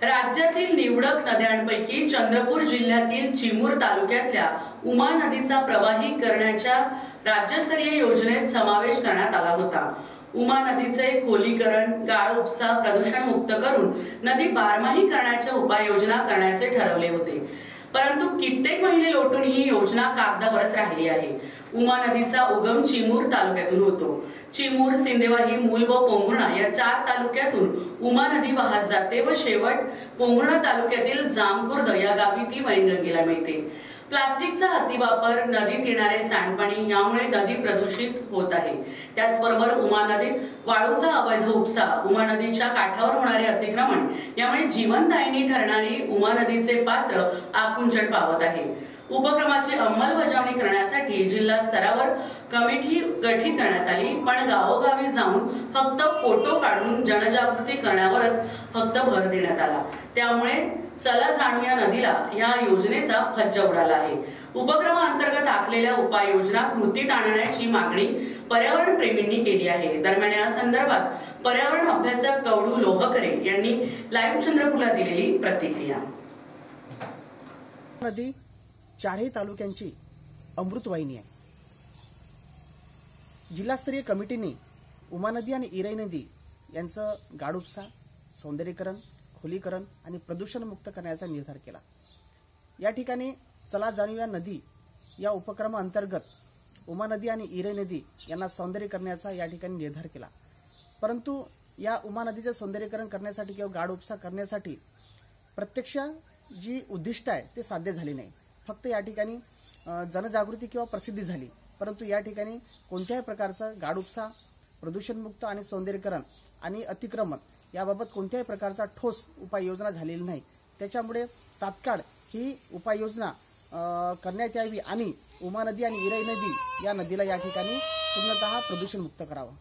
राज्यातील निवडक नद्यांपैकी चंद्रपूर जिल्ह्यातील चिमूर तालुक्यातल्या उमा नदीचा प्रवाही करण्याच्या राज्यस्तरीय योजनेत समावेश करण्यात आला होता। उमा नदीचे खोलीकरण, गाळ उपसा, प्रदूषण मुक्त करून नदी बारमाही करण्याच्या उपाययोजना करण्याचे ठरवले होते। परंतु कित्येक महिने लोटून ही योजना कागदावरच राहिली आहे। उमा नदीचा उगम चिमूर तालुक्यातून होतो। चिमूर, सिंदेवाही, मूल व पोंभुर्णा या 4 तालुक्यातून उमा नदी वाहत जाते व शेवट पोंभुर्णा तालुक्यातील जामखुर्द या गावी ती वैनगंगेला मिळते। प्लास्टिकचा अतिवापर, नदीत येणारे सांडपाणी यामुळे नदी प्रदूषित होत आहे। त्याचबरोबर उमा नदीत वाळूचा अवैध उपसा, उमा नदीच्या काठावर होणारे अतिक्रमण यामुळे जीवनदायिनी ठरणारी उमा नदीचे पात्र आकुंचन पावत आहे। उपक्रमाची अंमलबजावणी करण्यासाठी जिल्हा स्तरावर कमिटी गठीत करण्यात आली, पण गावोगावी जाऊन फक्त फोटो काढून जनजागृती करण्यावरच फक्त भर देण्यात आला। त्यामुळे चला जाणूया नदीला या योजनेचा फज्जा उडाला आहे। उपक्रमाअंतर्गत आखलेल्या उपाययोजना कृतीत आणण्याची मागणी पर्यावरण प्रेमींनी केली आहे। दरम्यान या संदर्भात पर्यावरण अभ्यासक कवडू लोहकरे यांनी लाईव्ह चंद्रपूरला दिलेली प्रतिक्रिया। नदी 4ही तालुक्यांची अमृतवाहिनी आहे। जिल्हास्तरीय कमिटीने उमा नदी आणि इराई नदी यांचं गाळउपसा, सौंदर्यीकरण, खोलीकरण आणि प्रदूषण मुक्त करण्याचा निर्धार केला। या ठिकाणी चला जाणूया नदी या उपक्रमाअंतर्गत उमा नदी आणि इराई नदी यांना सौंदर्यीकरणाचा या ठिकाणी निर्धार केला। परंतु या उमा नदीचे सौंदर्यीकरण करण्यासाठी किंवा गाळउपसा करण्यासाठी प्रत्यक्ष जी उद्दिष्ट आहे ते साध्य झाले नाही। फक्त या ठिकाणी जनजागृती किंवा प्रसिद्धी झाली, परंतु या ठिकाणी कोणत्याही प्रकारचा गाळउपसा, प्रदूषणमुक्त आणि सौंदर्यीकरण आणि अतिक्रमण याबाबत कोणत्याही प्रकारचा ठोस उपाययोजना झालेली नाही। त्याच्यामुळे तात्काळ ही उपाययोजना करण्यात यावी आणि उमा नदी आणि इराई नदी या नदीला या ठिकाणी पूर्णतः प्रदूषणमुक्त करावं।